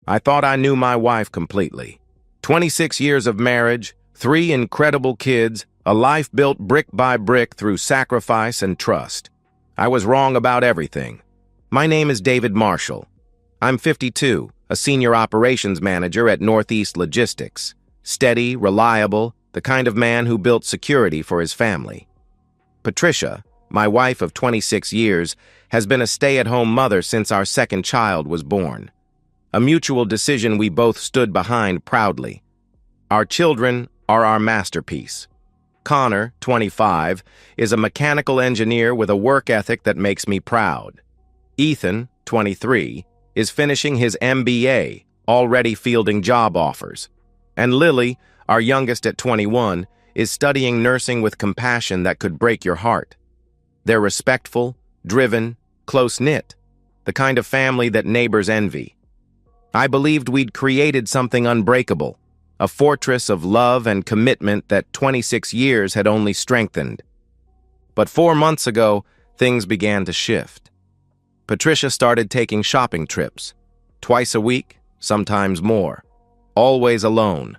I thought I knew my wife completely. 26 years of marriage, 3 incredible kids, a life built brick by brick through sacrifice and trust. I was wrong about everything. My name is David Marshall. I'm 52, a senior operations manager at Northeast Logistics. Steady, reliable, the kind of man who built security for his family. Patricia, my wife of 26 years, has been a stay-at-home mother since our second child was born. A mutual decision we both stood behind proudly. Our children are our masterpiece. Connor, 25, is a mechanical engineer with a work ethic that makes me proud. Ethan, 23, is finishing his MBA, already fielding job offers. And Lily, our youngest at 21, is studying nursing with compassion that could break your heart. They're respectful, driven, close-knit, the kind of family that neighbors envy. I believed we'd created something unbreakable, a fortress of love and commitment that 26 years had only strengthened. But 4 months ago, things began to shift. Patricia started taking shopping trips, twice a week, sometimes more, always alone,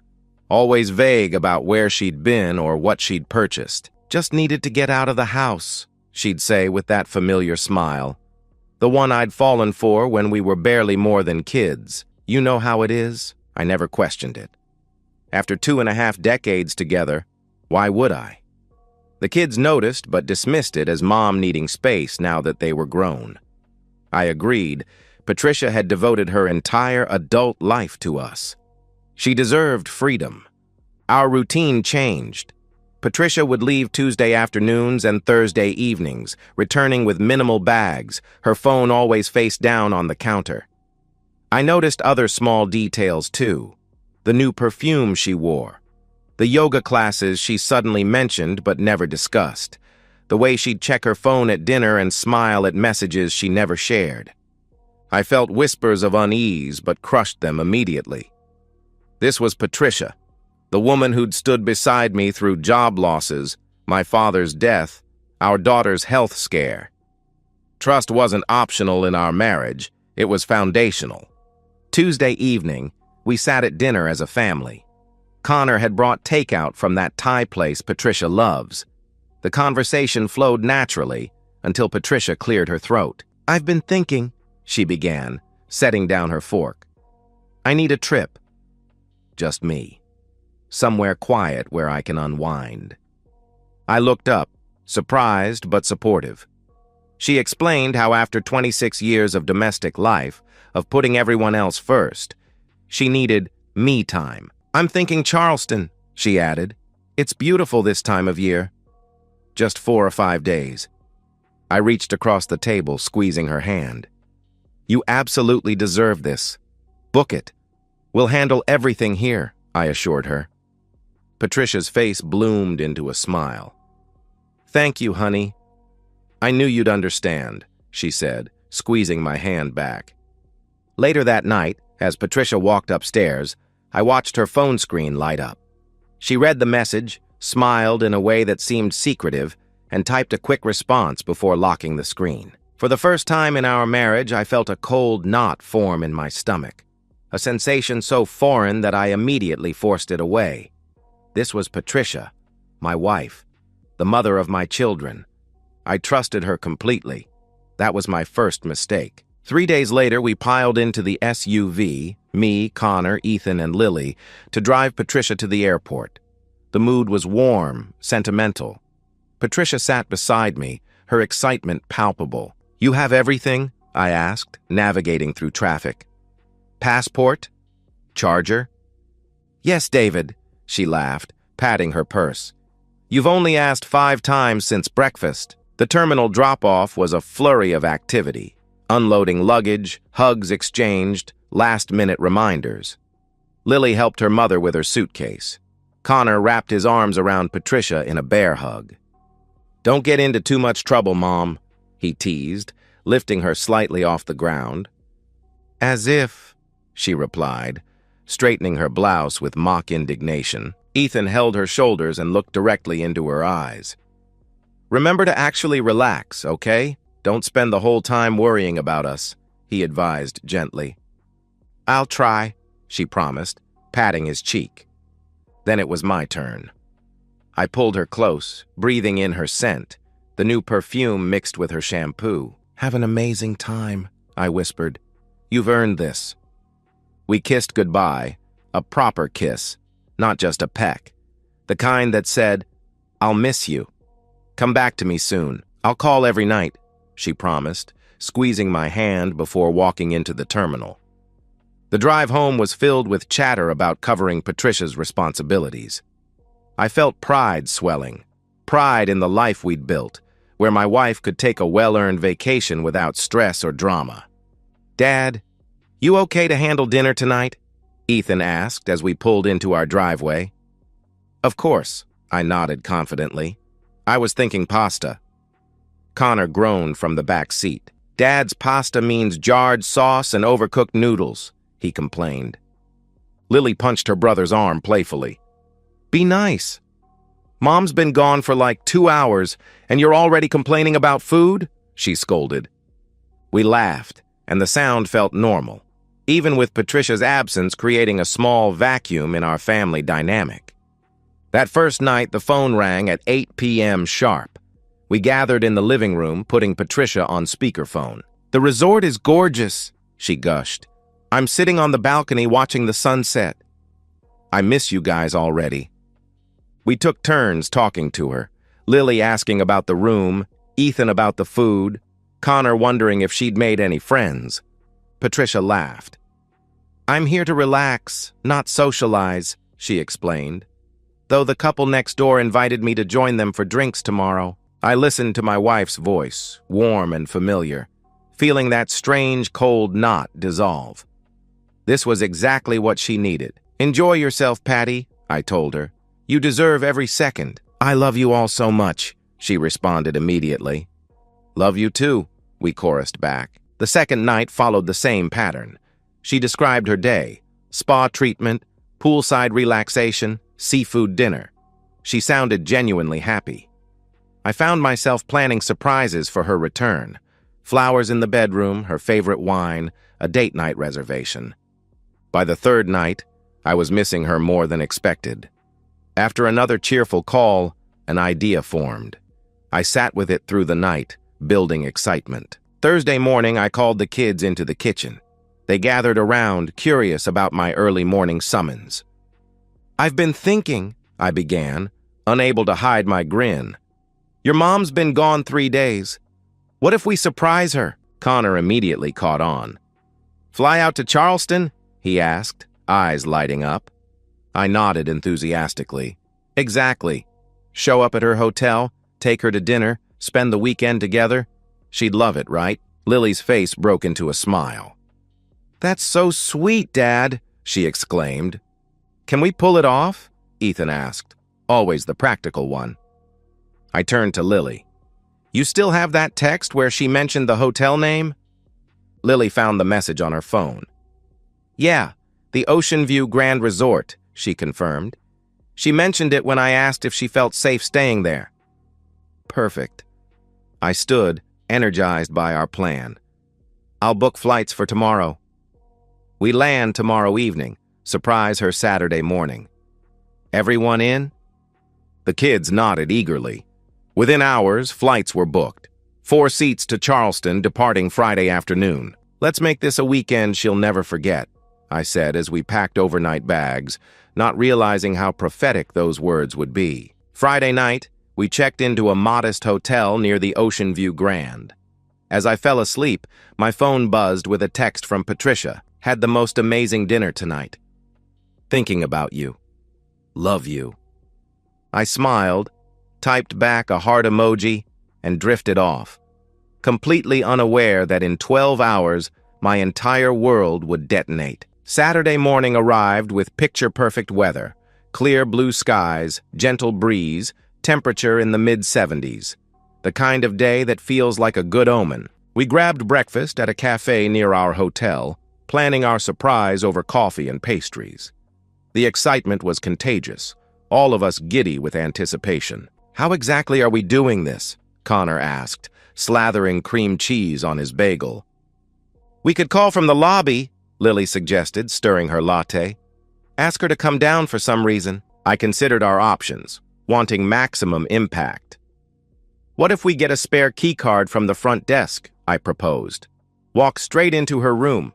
always vague about where she'd been or what she'd purchased. Just needed to get out of the house, she'd say with that familiar smile. The one I'd fallen for when we were barely more than kids. You know how it is? I never questioned it. After 2.5 decades together, why would I? The kids noticed but dismissed it as mom needing space now that they were grown. I agreed. Patricia had devoted her entire adult life to us. She deserved freedom. Our routine changed. Patricia would leave Tuesday afternoons and Thursday evenings, returning with minimal bags, her phone always face down on the counter. I noticed other small details too. The new perfume she wore. The yoga classes she suddenly mentioned but never discussed. The way she'd check her phone at dinner and smile at messages she never shared. I felt whispers of unease but crushed them immediately. This was Patricia, the woman who'd stood beside me through job losses, my father's death, our daughter's health scare. Trust wasn't optional in our marriage, it was foundational. Tuesday evening, we sat at dinner as a family. Connor had brought takeout from that Thai place Patricia loves. The conversation flowed naturally until Patricia cleared her throat. "I've been thinking," she began, setting down her fork. "I need a trip." Just me. Somewhere quiet where I can unwind. I looked up, surprised but supportive. She explained how after 26 years of domestic life, of putting everyone else first, she needed me time. "I'm thinking Charleston," she added. "It's beautiful this time of year." Just 4 or 5 days. I reached across the table, squeezing her hand. "You absolutely deserve this. Book it. We'll handle everything here," I assured her. Patricia's face bloomed into a smile. "Thank you, honey. I knew you'd understand," she said, squeezing my hand back. Later that night, as Patricia walked upstairs, I watched her phone screen light up. She read the message, smiled in a way that seemed secretive, and typed a quick response before locking the screen. For the first time in our marriage, I felt a cold knot form in my stomach, a sensation so foreign that I immediately forced it away. This was Patricia, my wife, the mother of my children. I trusted her completely. That was my first mistake. 3 days later, we piled into the SUV, me, Connor, Ethan, and Lily, to drive Patricia to the airport. The mood was warm, sentimental. Patricia sat beside me, her excitement palpable. "You have everything?" I asked, navigating through traffic. "Passport? Charger?" "Yes, David," she laughed, patting her purse. "You've only asked 5 times since breakfast." The terminal drop-off was a flurry of activity. Unloading luggage, hugs exchanged, last-minute reminders. Lily helped her mother with her suitcase. Connor wrapped his arms around Patricia in a bear hug. "Don't get into too much trouble, Mom," he teased, lifting her slightly off the ground. "As if," she replied, straightening her blouse with mock indignation. Ethan held her shoulders and looked directly into her eyes. "Remember to actually relax, okay? Don't spend the whole time worrying about us," he advised gently. I'll try, she promised, patting his cheek. Then it was my turn. I pulled her close, breathing in her scent, the new perfume mixed with her shampoo. Have an amazing time, I whispered. You've earned this. We kissed goodbye, a proper kiss, not just a peck. The kind that said, I'll miss you. Come back to me soon. I'll call every night, she promised, squeezing my hand before walking into the terminal. The drive home was filled with chatter about covering Patricia's responsibilities. I felt pride swelling, pride in the life we'd built, where my wife could take a well-earned vacation without stress or drama. Dad, you okay to handle dinner tonight? Ethan asked as we pulled into our driveway. Of course, I nodded confidently. I was thinking pasta. Connor groaned from the back seat. Dad's pasta means jarred sauce and overcooked noodles, he complained. Lily punched her brother's arm playfully. Be nice. Mom's been gone for like 2 hours, and you're already complaining about food? She scolded. We laughed, and the sound felt normal, even with Patricia's absence creating a small vacuum in our family dynamic. That first night, the phone rang at 8 p.m. sharp. We gathered in the living room, putting Patricia on speakerphone. The resort is gorgeous, she gushed. I'm sitting on the balcony watching the sunset. I miss you guys already. We took turns talking to her, Lily asking about the room, Ethan about the food, Connor wondering if she'd made any friends. Patricia laughed. I'm here to relax, not socialize, she explained. Though the couple next door invited me to join them for drinks tomorrow. I listened to my wife's voice, warm and familiar, feeling that strange cold knot dissolve. This was exactly what she needed. Enjoy yourself, Patty, I told her. You deserve every second. I love you all so much, she responded immediately. Love you too, we chorused back. The second night followed the same pattern. She described her day: spa treatment, poolside relaxation, seafood dinner. She sounded genuinely happy. I found myself planning surprises for her return. Flowers in the bedroom, her favorite wine, a date night reservation. By the third night, I was missing her more than expected. After another cheerful call, an idea formed. I sat with it through the night, building excitement. Thursday morning, I called the kids into the kitchen. They gathered around, curious about my early morning summons. I've been thinking, I began, unable to hide my grin. Your mom's been gone 3 days. What if we surprise her? Connor immediately caught on. Fly out to Charleston? He asked, eyes lighting up. I nodded enthusiastically. Exactly. Show up at her hotel, take her to dinner, spend the weekend together. She'd love it, right? Lily's face broke into a smile. That's so sweet, Dad, she exclaimed. Can we pull it off? Ethan asked, always the practical one. I turned to Lily. You still have that text where she mentioned the hotel name? Lily found the message on her phone. Yeah, the Ocean View Grand Resort, she confirmed. She mentioned it when I asked if she felt safe staying there. Perfect. I stood, energized by our plan. I'll book flights for tomorrow. We land tomorrow evening, surprise her Saturday morning. Everyone in? The kids nodded eagerly. Within hours, flights were booked. 4 seats to Charleston, departing Friday afternoon. Let's make this a weekend she'll never forget, I said as we packed overnight bags, not realizing how prophetic those words would be. Friday night, we checked into a modest hotel near the Ocean View Grand. As I fell asleep, my phone buzzed with a text from Patricia. Had the most amazing dinner tonight. Thinking about you. Love you. I smiled, typed back a heart emoji, and drifted off, completely unaware that in 12 hours, my entire world would detonate. Saturday morning arrived with picture-perfect weather, clear blue skies, gentle breeze, temperature in the mid-70s, the kind of day that feels like a good omen. We grabbed breakfast at a cafe near our hotel, planning our surprise over coffee and pastries. The excitement was contagious, all of us giddy with anticipation. How exactly are we doing this? Connor asked, slathering cream cheese on his bagel. We could call from the lobby, Lily suggested, stirring her latte. Ask her to come down for some reason. I considered our options, wanting maximum impact. What if we get a spare key card from the front desk? I proposed. Walk straight into her room.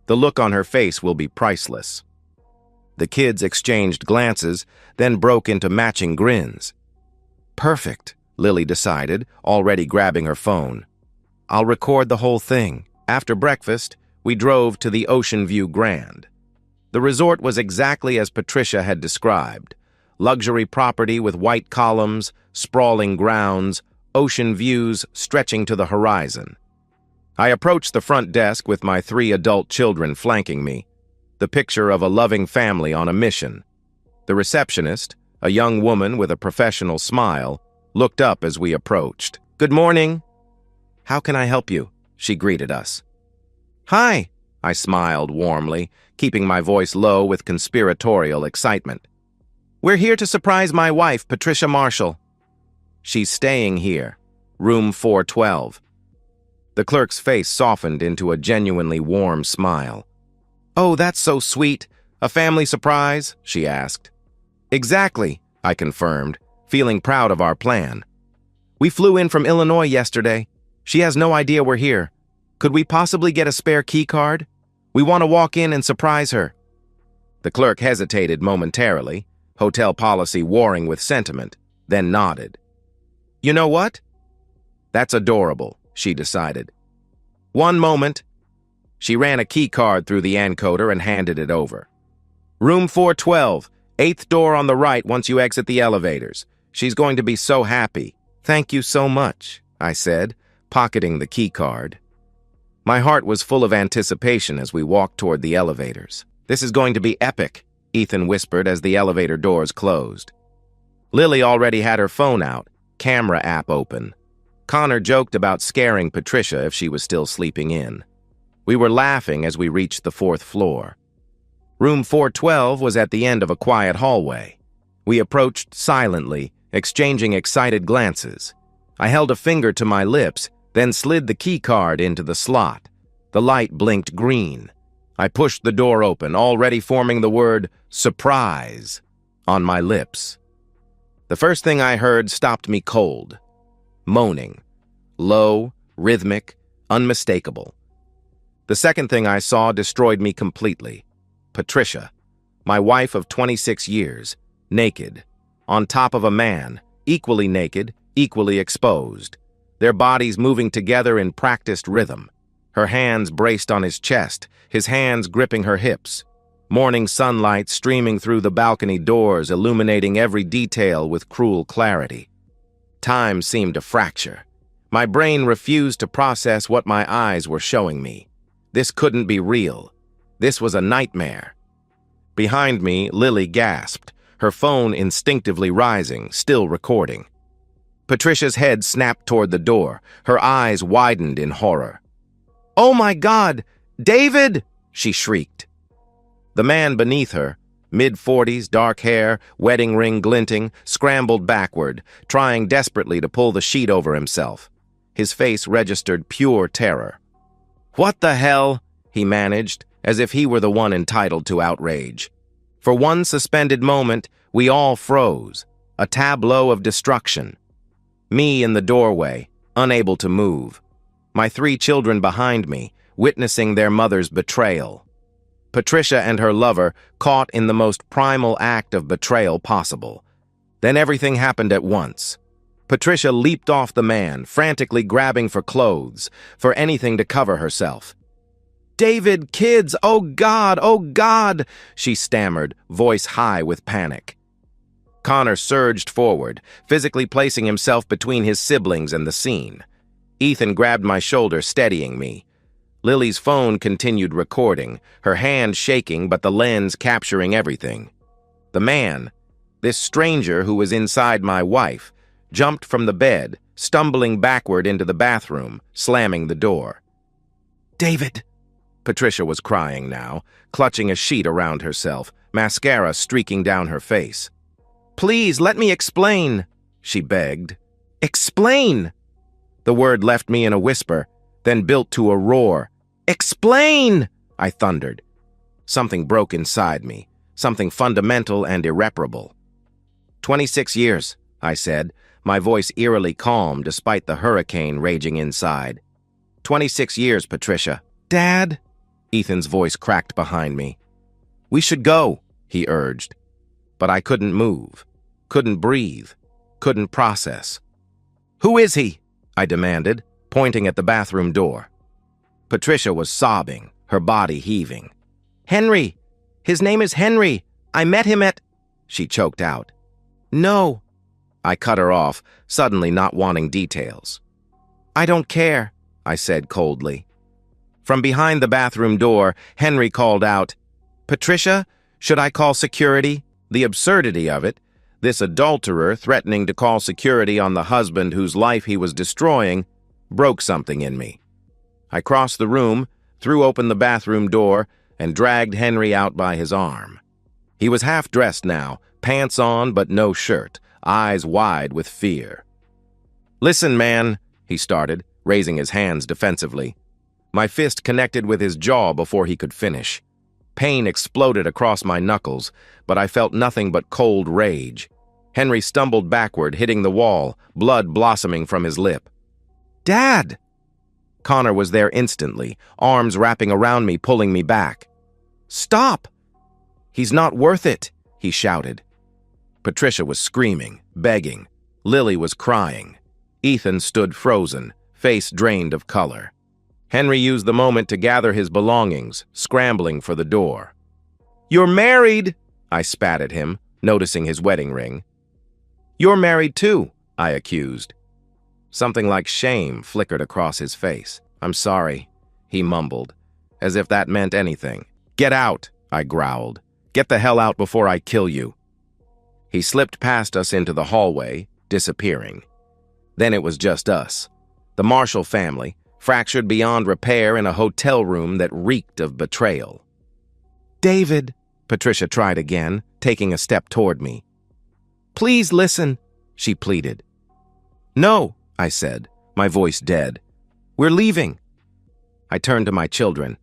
The look on her face will be priceless. The kids exchanged glances, then broke into matching grins. Perfect, Lily decided, already grabbing her phone. I'll record the whole thing. After breakfast, we drove to the Ocean View Grand. The resort was exactly as Patricia had described. Luxury property with white columns, sprawling grounds, ocean views stretching to the horizon. I approached the front desk with my 3 adult children flanking me, the picture of a loving family on a mission. The receptionist, a young woman with a professional smile, looked up as we approached. Good morning. How can I help you? She greeted us. Hi, I smiled warmly, keeping my voice low with conspiratorial excitement. We're here to surprise my wife, Patricia Marshall. She's staying here, room 412. The clerk's face softened into a genuinely warm smile. Oh, that's so sweet. A family surprise? She asked. Exactly, I confirmed, feeling proud of our plan. We flew in from Illinois yesterday. She has no idea we're here. Could we possibly get a spare key card? We want to walk in and surprise her. The clerk hesitated momentarily, hotel policy warring with sentiment, then nodded. You know what? That's adorable, she decided. One moment. She ran a key card through the encoder and handed it over. Room 412, 8th door on the right once you exit the elevators. She's going to be so happy. Thank you so much, I said, pocketing the key card. My heart was full of anticipation as we walked toward the elevators. This is going to be epic, Ethan whispered as the elevator doors closed. Lily already had her phone out, camera app open. Connor joked about scaring Patricia if she was still sleeping in. We were laughing as we reached the 4th floor. Room 412 was at the end of a quiet hallway. We approached silently, exchanging excited glances. I held a finger to my lips, then slid the key card into the slot. The light blinked green. I pushed the door open, already forming the word surprise on my lips. The first thing I heard stopped me cold. Moaning. Low, rhythmic, unmistakable. The second thing I saw destroyed me completely. Patricia, my wife of 26 years, naked, on top of a man, equally naked, equally exposed. Their bodies moving together in practiced rhythm. Her hands braced on his chest, his hands gripping her hips. Morning sunlight streaming through the balcony doors, illuminating every detail with cruel clarity. Time seemed to fracture. My brain refused to process what my eyes were showing me. This couldn't be real. This was a nightmare. Behind me, Lily gasped, her phone instinctively rising, still recording. Patricia's head snapped toward the door, her eyes widened in horror. "Oh my God! David!" she shrieked. The man beneath her, mid-40s, dark hair, wedding ring glinting, scrambled backward, trying desperately to pull the sheet over himself. His face registered pure terror. "What the hell?" he managed, as if he were the one entitled to outrage. For one suspended moment, we all froze, a tableau of destruction. Me in the doorway, unable to move. My 3 children behind me, witnessing their mother's betrayal. Patricia and her lover caught in the most primal act of betrayal possible. Then everything happened at once. Patricia leaped off the man, frantically grabbing for clothes, for anything to cover herself. "David, kids, oh God," she stammered, voice high with panic. Connor surged forward, physically placing himself between his siblings and the scene. Ethan grabbed my shoulder, steadying me. Lily's phone continued recording, her hand shaking but the lens capturing everything. The man, this stranger who was inside my wife, jumped from the bed, stumbling backward into the bathroom, slamming the door. "David!" Patricia was crying now, clutching a sheet around herself, mascara streaking down her face. "Please, let me explain," she begged. "Explain!" The word left me in a whisper, then built to a roar. "Explain!" I thundered. Something broke inside me, something fundamental and irreparable. 26 years, I said, my voice eerily calm despite the hurricane raging inside. 26 years, Patricia. Dad? Ethan's voice cracked behind me. We should go, he urged. But I couldn't move, couldn't breathe, couldn't process. Who is he? I demanded, pointing at the bathroom door. Patricia was sobbing, her body heaving. Henry! His name is Henry! I met him at... She choked out. No. I cut her off, suddenly not wanting details. I don't care, I said coldly. From behind the bathroom door, Henry called out, Patricia, should I call security? The absurdity of it, this adulterer threatening to call security on the husband whose life he was destroying, broke something in me. I crossed the room, threw open the bathroom door, and dragged Henry out by his arm. He was half-dressed now, pants on but no shirt, eyes wide with fear. Listen, man, he started, raising his hands defensively. My fist connected with his jaw before he could finish. Pain exploded across my knuckles, but I felt nothing but cold rage. Henry stumbled backward, hitting the wall, blood blossoming from his lip. Dad! Connor was there instantly, arms wrapping around me, pulling me back. Stop! He's not worth it, he shouted. Patricia was screaming, begging. Lily was crying. Ethan stood frozen, face drained of color. Henry used the moment to gather his belongings, scrambling for the door. You're married, I spat at him, noticing his wedding ring. You're married too, I accused. Something like shame flickered across his face. I'm sorry, he mumbled, as if that meant anything. Get out, I growled. Get the hell out before I kill you. He slipped past us into the hallway, disappearing. Then it was just us, the Marshall family, fractured beyond repair in a hotel room that reeked of betrayal. David, Patricia tried again, taking a step toward me. Please listen, she pleaded. No, I said, my voice dead. We're leaving. I turned to my children,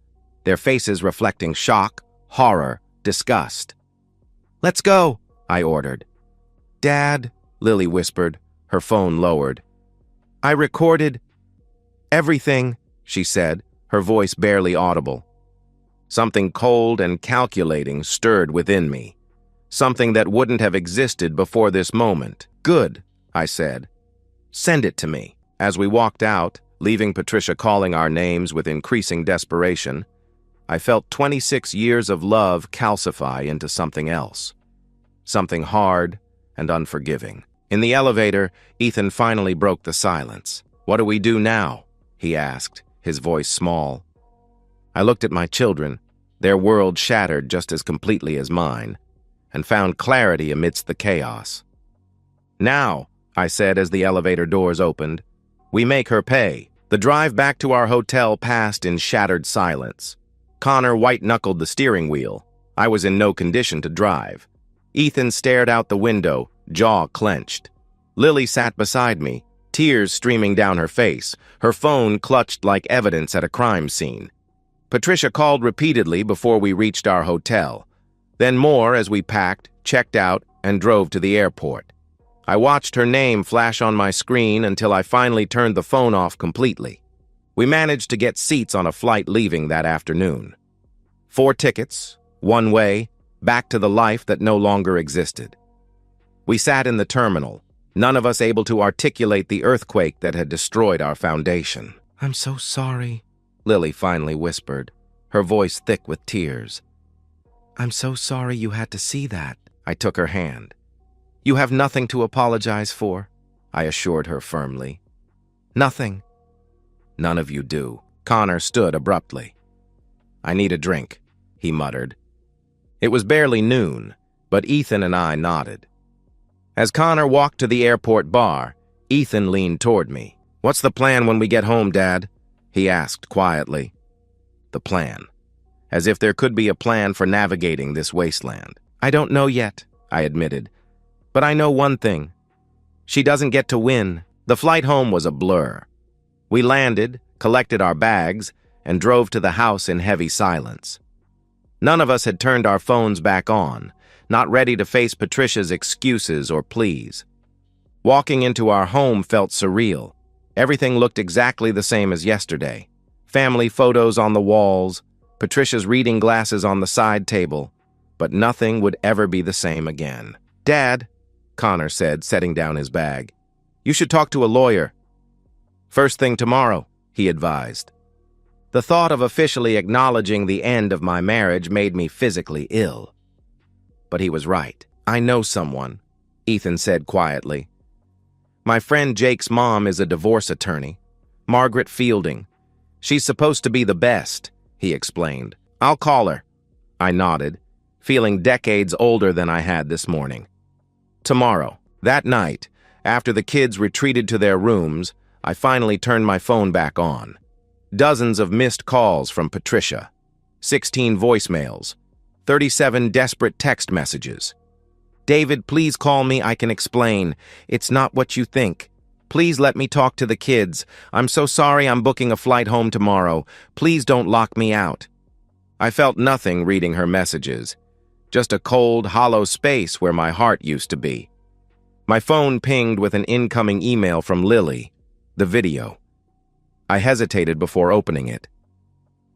their faces reflecting shock, horror, disgust. Let's go, I ordered. Dad, Lily whispered, her phone lowered. I recorded everything, she said, her voice barely audible. Something cold and calculating stirred within me. Something that wouldn't have existed before this moment. Good, I said. Send it to me. As we walked out, leaving Patricia calling our names with increasing desperation, I felt 26 years of love calcify into something else. Something hard and unforgiving. In the elevator, Ethan finally broke the silence. What do we do now? He asked, his voice small. I looked at my children, their world shattered just as completely as mine, and found clarity amidst the chaos. Now, I said as the elevator doors opened, we make her pay. The drive back to our hotel passed in shattered silence. Connor white-knuckled the steering wheel. I was in no condition to drive. Ethan stared out the window, jaw clenched. Lily sat beside me, tears streaming down her face, her phone clutched like evidence at a crime scene. Patricia called repeatedly before we reached our hotel, then more as we packed, checked out, and drove to the airport. I watched her name flash on my screen until I finally turned the phone off completely. We managed to get seats on a flight leaving that afternoon. 4 tickets, one way, back to the life that no longer existed. We sat in the terminal, none of us able to articulate the earthquake that had destroyed our foundation. I'm so sorry, Lily finally whispered, her voice thick with tears. I'm so sorry you had to see that. I took her hand. You have nothing to apologize for, I assured her firmly. Nothing. None of you do. Connor stood abruptly. I need a drink, he muttered. It was barely noon, but Ethan and I nodded. As Connor walked to the airport bar, Ethan leaned toward me. What's the plan when we get home, Dad? He asked quietly. The plan. As if there could be a plan for navigating this wasteland. I don't know yet, I admitted. But I know one thing. She doesn't get to win. The flight home was a blur. We landed, collected our bags, and drove to the house in heavy silence. None of us had turned our phones back on, not ready to face Patricia's excuses or pleas. Walking into our home felt surreal. Everything looked exactly the same as yesterday. Family photos on the walls, Patricia's reading glasses on the side table, but nothing would ever be the same again. "Dad," Connor said, setting down his bag, "you should talk to a lawyer." "First thing tomorrow," he advised. The thought of officially acknowledging the end of my marriage made me physically ill. But he was right. "I know someone," Ethan said quietly. "My friend Jake's mom is a divorce attorney, Margaret Fielding. She's supposed to be the best," he explained. "I'll call her." I nodded, feeling decades older than I had this morning. Tomorrow, that night, after the kids retreated to their rooms, I finally turned my phone back on. Dozens of missed calls from Patricia, 16 voicemails, 37 desperate text messages. "David, please call me, I can explain. It's not what you think. Please let me talk to the kids. I'm so sorry I'm booking a flight home tomorrow. Please don't lock me out." I felt nothing reading her messages, just a cold, hollow space where my heart used to be. My phone pinged with an incoming email from Lily, the video. I hesitated before opening it.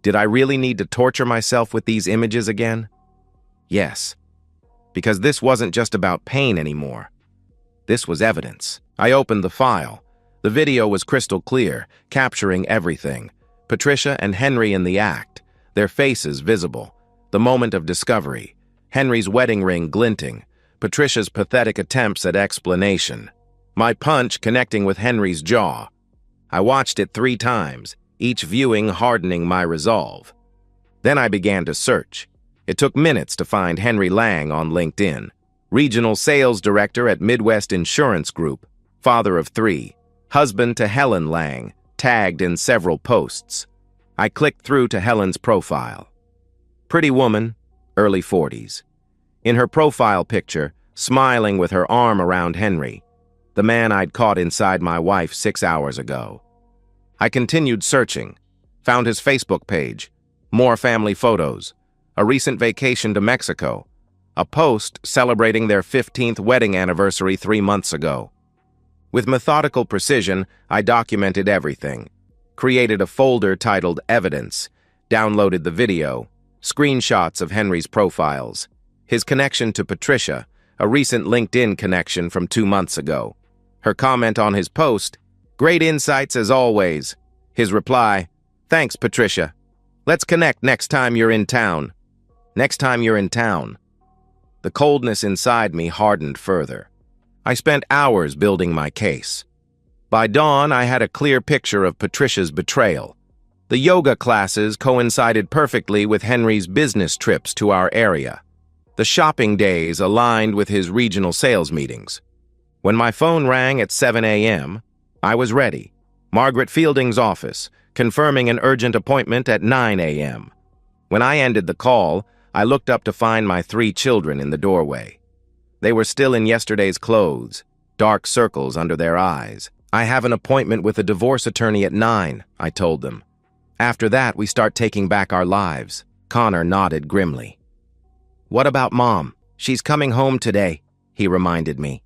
Did I really need to torture myself with these images again? Yes, because this wasn't just about pain anymore. This was evidence. I opened the file. The video was crystal clear, capturing everything. Patricia and Henry in the act, their faces visible. The moment of discovery. Henry's wedding ring glinting. Patricia's pathetic attempts at explanation. My punch connecting with Henry's jaw. I watched it 3 times, each viewing hardening my resolve. Then I began to search. It took minutes to find Henry Lang on LinkedIn, regional sales director at Midwest Insurance Group, father of 3, husband to Helen Lang, tagged in several posts. I clicked through to Helen's profile. Pretty woman, early 40s. In her profile picture, smiling with her arm around Henry, the man I'd caught inside my wife 6 hours ago. I continued searching, found his Facebook page, more family photos, a recent vacation to Mexico, a post celebrating their 15th wedding anniversary 3 months ago. With methodical precision, I documented everything, created a folder titled Evidence, downloaded the video, screenshots of Henry's profiles, his connection to Patricia, a recent LinkedIn connection from 2 months ago. Her comment on his post, "Great insights as always." His reply, "Thanks, Patricia. Let's connect next time you're in town." Next time you're in town. The coldness inside me hardened further. I spent hours building my case. By dawn, I had a clear picture of Patricia's betrayal. The yoga classes coincided perfectly with Henry's business trips to our area. The shopping days aligned with his regional sales meetings. When my phone rang at 7 a.m., I was ready. Margaret Fielding's office, confirming an urgent appointment at 9 a.m. When I ended the call, I looked up to find my 3 children in the doorway. They were still in yesterday's clothes, dark circles under their eyes. "I have an appointment with a divorce attorney at 9, I told them. "After that, we start taking back our lives." Connor nodded grimly. "What about Mom? She's coming home today," he reminded me.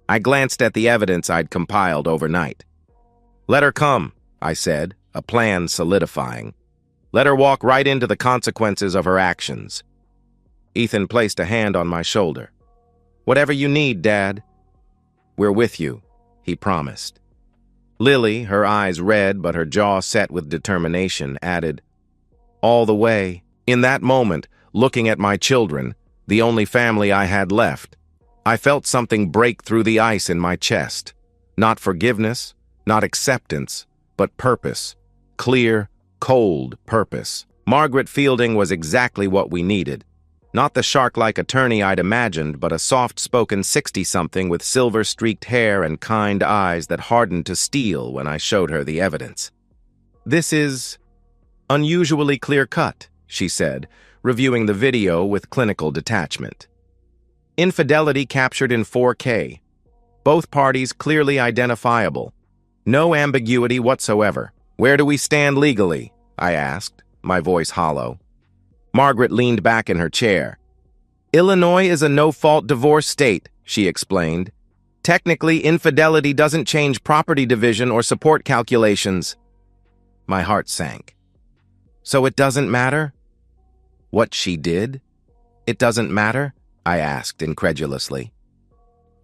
I glanced at the evidence I'd compiled overnight. "Let her come," I said, a plan solidifying. "Let her walk right into the consequences of her actions." Ethan placed a hand on my shoulder. "Whatever you need, Dad." "We're with you," he promised. Lily, her eyes red but her jaw set with determination, added, "All the way." In that moment, looking at my children, the only family I had left, I felt something break through the ice in my chest. Not forgiveness, not acceptance, but purpose. Clear, cold purpose. Margaret Fielding was exactly what we needed. Not the shark-like attorney I'd imagined, but a soft-spoken 60-something with silver-streaked hair and kind eyes that hardened to steel when I showed her the evidence. "This is unusually clear-cut," she said, reviewing the video with clinical detachment. "Infidelity captured in 4K. Both parties clearly identifiable. No ambiguity whatsoever. Where do we stand legally?" I asked, my voice hollow. Margaret leaned back in her chair. Illinois is a no-fault divorce state, she explained. Technically, infidelity doesn't change property division or support calculations. My heart sank. So it doesn't matter? What she did? It doesn't matter? I asked incredulously.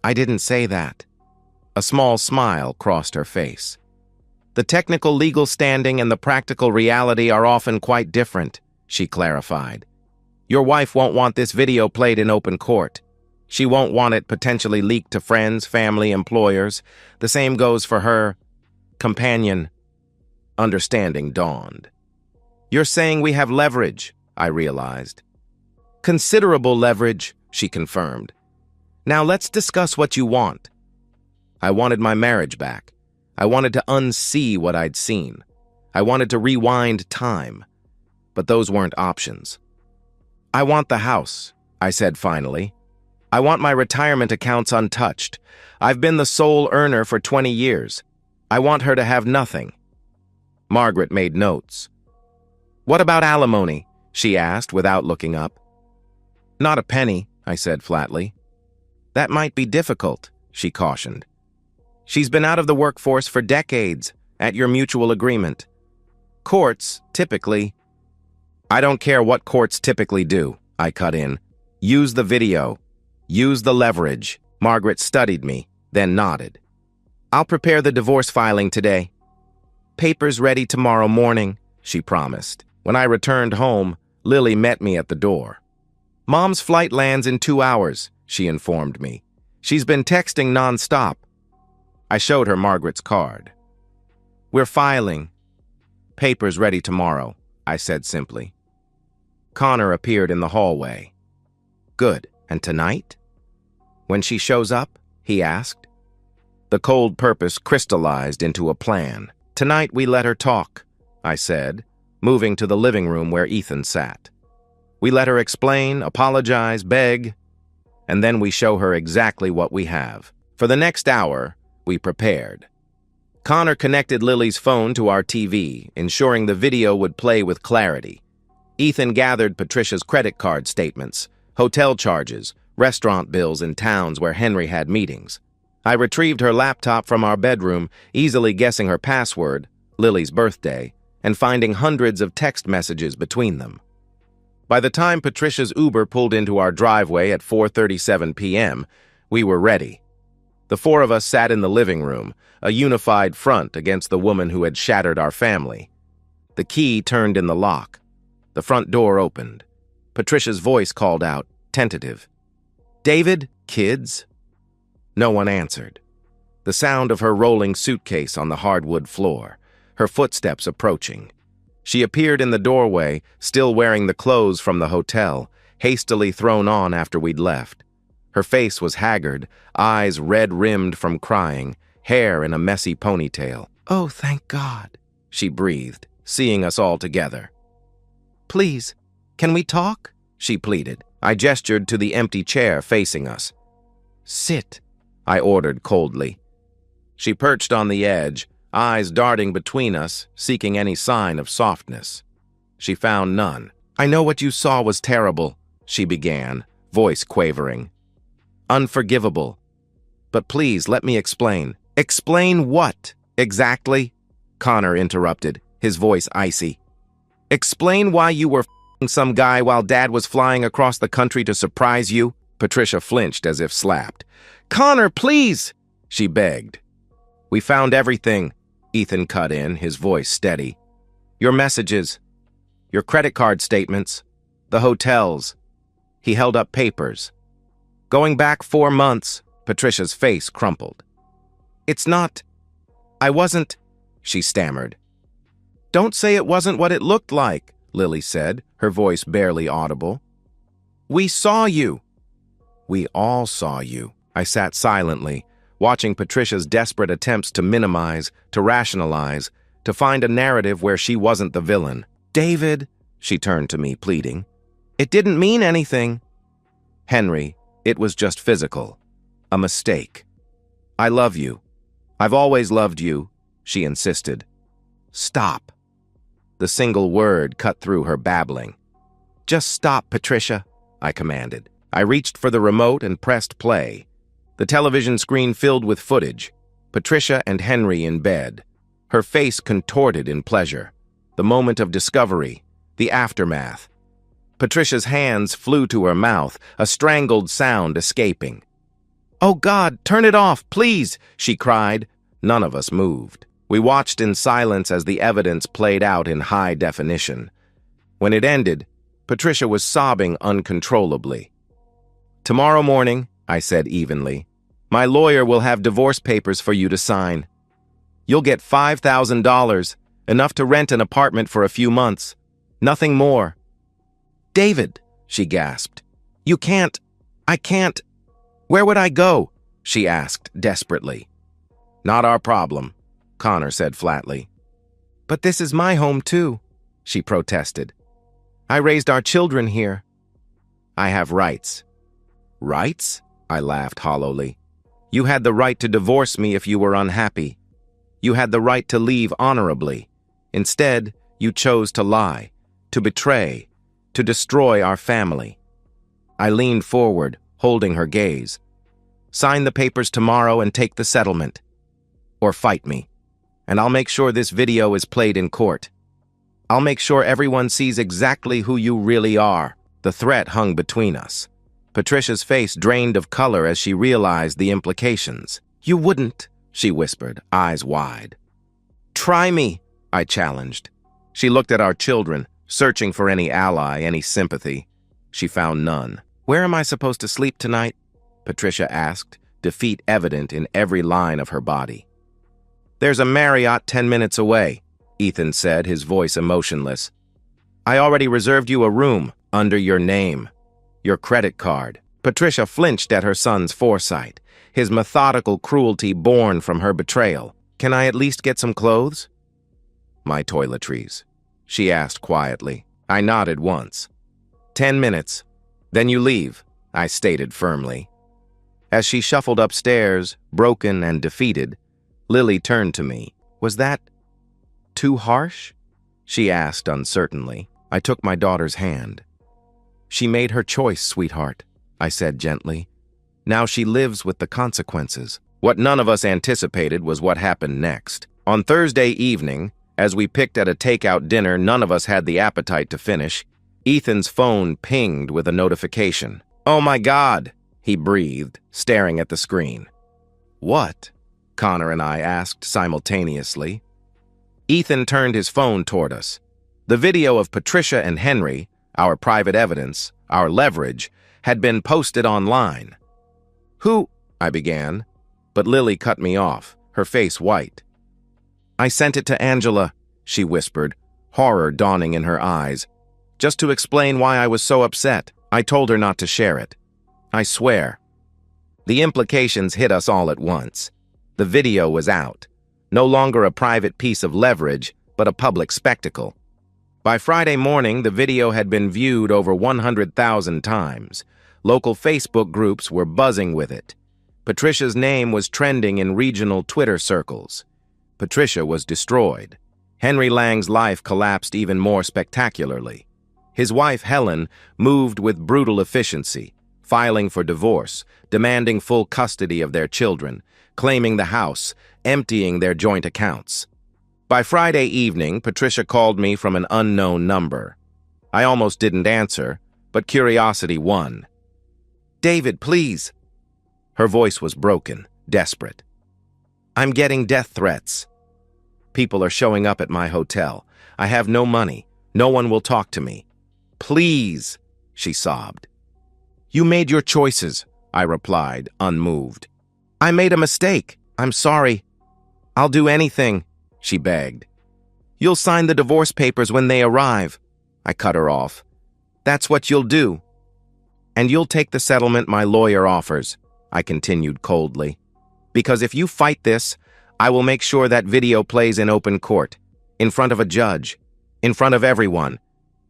I didn't say that. A small smile crossed her face. The technical legal standing and the practical reality are often quite different, she clarified. Your wife won't want this video played in open court. She won't want it potentially leaked to friends, family, employers. The same goes for her companion. Understanding dawned. You're saying we have leverage, I realized. Considerable leverage, she confirmed. Now let's discuss what you want. I wanted my marriage back. I wanted to unsee what I'd seen. I wanted to rewind time. But those weren't options. I want the house, I said finally. I want my retirement accounts untouched. I've been the sole earner for 20 years. I want her to have nothing. Margaret made notes. What about alimony? She asked without looking up. Not a penny, I said flatly. That might be difficult, she cautioned. She's been out of the workforce for decades, at your mutual agreement. Courts, typically... I don't care what courts typically do, I cut in. Use the video. Use the leverage. Margaret studied me, then nodded. I'll prepare the divorce filing today. Papers ready tomorrow morning, she promised. When I returned home, Lily met me at the door. Mom's flight lands in 2 hours, she informed me. She's been texting nonstop. I showed her Margaret's card. We're filing. Papers ready tomorrow, I said simply. Connor appeared in the hallway. Good. And tonight? When she shows up? He asked. The cold purpose crystallized into a plan. Tonight we let her talk, I said, moving to the living room where Ethan sat. We let her explain, apologize, beg, and then we show her exactly what we have. For the next hour, we prepared. Connor connected Lily's phone to our TV, ensuring the video would play with clarity. Ethan gathered Patricia's credit card statements, hotel charges, restaurant bills in towns where Henry had meetings. I retrieved her laptop from our bedroom, easily guessing her password, Lily's birthday, and finding hundreds of text messages between them. By the time Patricia's Uber pulled into our driveway at 4:37 p.m., we were ready. The four of us sat in the living room, a unified front against the woman who had shattered our family. The key turned in the lock. The front door opened. Patricia's voice called out, tentative. David, kids? No one answered. The sound of her rolling suitcase on the hardwood floor, her footsteps approaching. She appeared in the doorway, still wearing the clothes from the hotel, hastily thrown on after we'd left. Her face was haggard, eyes red-rimmed from crying, hair in a messy ponytail. Oh, thank God, she breathed, seeing us all together. Please, can we talk? She pleaded. I gestured to the empty chair facing us. Sit, I ordered coldly. She perched on the edge, eyes darting between us, seeking any sign of softness. She found none. I know what you saw was terrible, she began, voice quavering. Unforgivable. But please, let me explain. Explain what, exactly? Connor interrupted, his voice icy. Explain why you were f***ing some guy while Dad was flying across the country to surprise you? Patricia flinched as if slapped. Connor, please, she begged. We found everything, Ethan cut in, his voice steady. Your messages, your credit card statements, the hotels. He held up papers. Going back 4 months, Patricia's face crumpled. It's not... I wasn't... she stammered. Don't say it wasn't what it looked like, Lily said, her voice barely audible. We saw you. We all saw you. I sat silently, watching Patricia's desperate attempts to minimize, to rationalize, to find a narrative where she wasn't the villain. David, she turned to me, pleading. It didn't mean anything. Henry, it was just physical. A mistake. I love you. I've always loved you, she insisted. Stop. The single word cut through her babbling. "Just stop, Patricia," I commanded. I reached for the remote and pressed play. The television screen filled with footage. Patricia and Henry in bed. Her face contorted in pleasure. The moment of discovery. The aftermath. Patricia's hands flew to her mouth, a strangled sound escaping. "Oh God, turn it off, please!" she cried. None of us moved. We watched in silence as the evidence played out in high definition. When it ended, Patricia was sobbing uncontrollably. "Tomorrow morning," I said evenly, "my lawyer will have divorce papers for you to sign. You'll get $5,000, enough to rent an apartment for a few months. Nothing more." "David," she gasped, I can't. Where would I go?" she asked desperately. "Not our problem," Connor said flatly. "But this is my home too," she protested. "I raised our children here." "I have rights." "Rights?" I laughed hollowly. "You had the right to divorce me if you were unhappy. You had the right to leave honorably. Instead, you chose to lie, to betray, to destroy our family." I leaned forward, holding her gaze. "Sign the papers tomorrow and take the settlement. Or fight me. And I'll make sure this video is played in court. I'll make sure everyone sees exactly who you really are." The threat hung between us. Patricia's face drained of color as she realized the implications. "You wouldn't," she whispered, eyes wide. "Try me," I challenged. She looked at our children, searching for any ally, any sympathy. She found none. "Where am I supposed to sleep tonight?" Patricia asked, defeat evident in every line of her body. "There's a Marriott 10 minutes away," Ethan said, his voice emotionless. "I already reserved you a room under your name, your credit card." Patricia flinched at her son's foresight, his methodical cruelty born from her betrayal. "Can I at least get some clothes?" "My toiletries," she asked quietly. I nodded once. 10 minutes. Then you leave," I stated firmly. As she shuffled upstairs, broken and defeated, Lily turned to me. "Was that too harsh?" she asked uncertainly. I took my daughter's hand. "She made her choice, sweetheart," I said gently. "Now she lives with the consequences." What none of us anticipated was what happened next. On Thursday evening, as we picked at a takeout dinner none of us had the appetite to finish, Ethan's phone pinged with a notification. "Oh my God," he breathed, staring at the screen. "What?" Connor and I asked simultaneously. Ethan turned his phone toward us. The video of Patricia and Henry, our private evidence, our leverage, had been posted online. "Who?" I began, but Lily cut me off, her face white. "I sent it to Angela," she whispered, horror dawning in her eyes. "Just to explain why I was so upset. I told her not to share it. I swear." The implications hit us all at once. The video was out. No longer a private piece of leverage, but a public spectacle. By Friday morning, the video had been viewed over 100,000 times. Local Facebook groups were buzzing with it. Patricia's name was trending in regional Twitter circles. Patricia was destroyed. Henry Lang's life collapsed even more spectacularly. His wife, Helen, moved with brutal efficiency, filing for divorce, demanding full custody of their children, claiming the house, emptying their joint accounts. By Friday evening, Patricia called me from an unknown number. I almost didn't answer, but curiosity won. "David, please." Her voice was broken, desperate. "I'm getting death threats. People are showing up at my hotel. I have no money. No one will talk to me. Please," she sobbed. "You made your choices," I replied, unmoved. "I made a mistake. I'm sorry. I'll do anything," she begged. "You'll sign the divorce papers when they arrive." I cut her off. "That's what you'll do. And you'll take the settlement my lawyer offers," I continued coldly. "Because if you fight this, I will make sure that video plays in open court, in front of a judge, in front of everyone.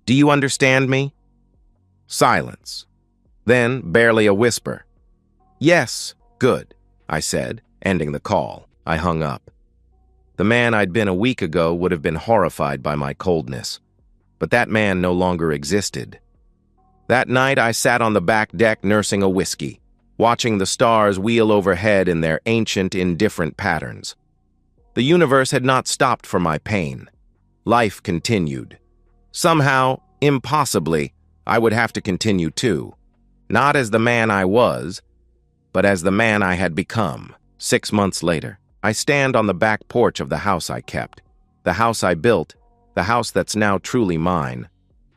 Do you understand me?" Silence. Then, barely a whisper. "Yes, good," I said, ending the call. I hung up. The man I'd been a week ago would have been horrified by my coldness. But that man no longer existed. That night, I sat on the back deck nursing a whiskey, watching the stars wheel overhead in their ancient, indifferent patterns. The universe had not stopped for my pain. Life continued. Somehow, impossibly, I would have to continue too. Not as the man I was, but as the man I had become. 6 months later, I stand on the back porch of the house I kept, the house I built, the house that's now truly mine,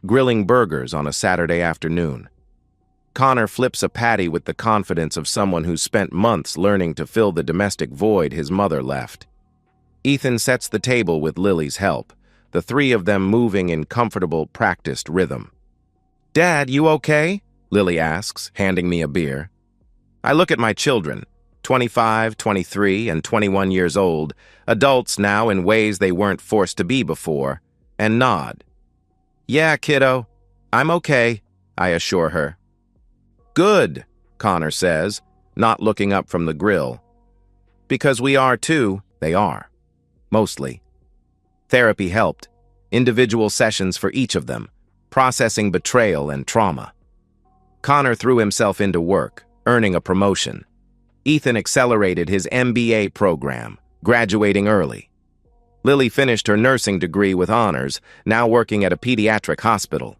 grilling burgers on a Saturday afternoon. Connor flips a patty with the confidence of someone who spent months learning to fill the domestic void his mother left. Ethan sets the table with Lily's help, the three of them moving in comfortable, practiced rhythm. "Dad, you okay?" Lily asks, handing me a beer. I look at my children, 25, 23, and 21 years old, adults now in ways they weren't forced to be before, and nod. "Yeah, kiddo, I'm okay," I assure her. "Good," Connor says, not looking up from the grill. "Because we are too," they are. Mostly. Therapy helped. Individual sessions for each of them, processing betrayal and trauma. Connor threw himself into work, earning a promotion. Ethan accelerated his MBA program, graduating early. Lily finished her nursing degree with honors, now working at a pediatric hospital.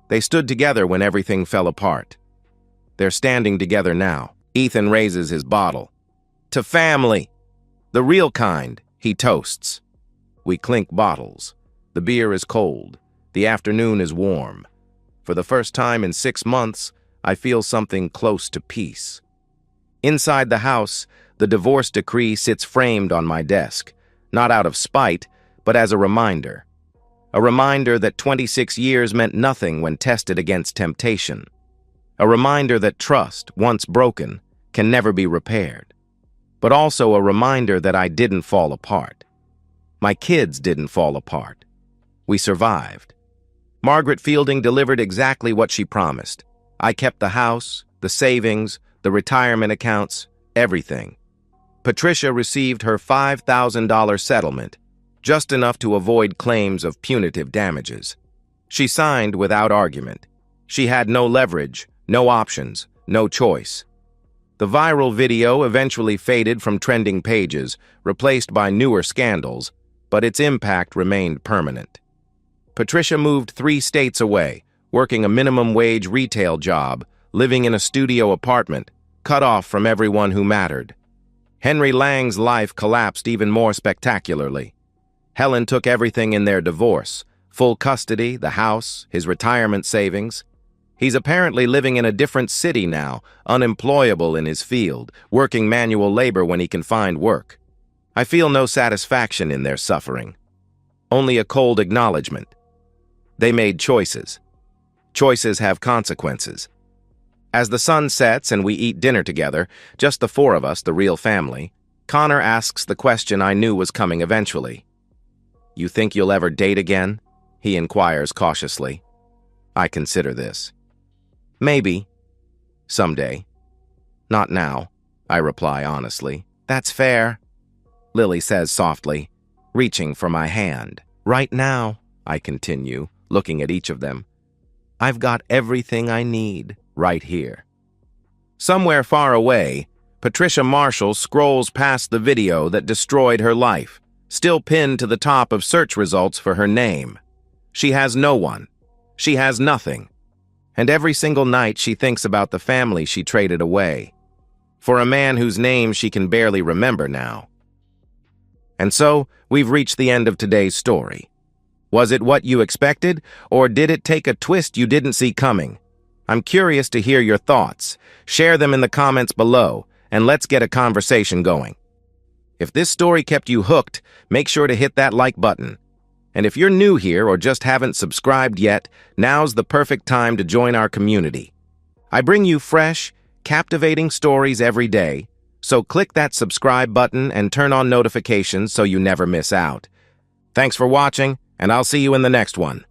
They stood together when everything fell apart. They're standing together now. Ethan raises his bottle. "To family! The real kind," he toasts. We clink bottles. The beer is cold. The afternoon is warm. For the first time in 6 months, I feel something close to peace. Inside the house, the divorce decree sits framed on my desk, not out of spite, but as a reminder. A reminder that 26 years meant nothing when tested against temptation. A reminder that trust, once broken, can never be repaired. But also a reminder that I didn't fall apart. My kids didn't fall apart. We survived. Margaret Fielding delivered exactly what she promised. I kept the house, the savings, the retirement accounts, everything. Patricia received her $5,000 settlement, just enough to avoid claims of punitive damages. She signed without argument. She had no leverage, no options, no choice. The viral video eventually faded from trending pages, replaced by newer scandals, but its impact remained permanent. Patricia moved 3 states away, working a minimum wage retail job, living in a studio apartment, cut off from everyone who mattered. Henry Lang's life collapsed even more spectacularly. Helen took everything in their divorce, full custody, the house, his retirement savings. He's apparently living in a different city now, unemployable in his field, working manual labor when he can find work. I feel no satisfaction in their suffering, only a cold acknowledgement. They made choices. Choices have consequences. As the sun sets and we eat dinner together, just the 4 of us, the real family, Connor asks the question I knew was coming eventually. "You think you'll ever date again?" he inquires cautiously. I consider this. "Maybe. Someday. Not now," I reply honestly. "That's fair," Lily says softly, reaching for my hand. "Right now," I continue, looking at each of them, "I've got everything I need right here." Somewhere far away, Patricia Marshall scrolls past the video that destroyed her life, still pinned to the top of search results for her name. She has no one. She has nothing. And every single night she thinks about the family she traded away, for a man whose name she can barely remember now. And so, we've reached the end of today's story. Was it what you expected, or did it take a twist you didn't see coming? I'm curious to hear your thoughts. Share them in the comments below, and let's get a conversation going. If this story kept you hooked, make sure to hit that like button. And if you're new here or just haven't subscribed yet, now's the perfect time to join our community. I bring you fresh, captivating stories every day, so click that subscribe button and turn on notifications so you never miss out. Thanks for watching, and I'll see you in the next one.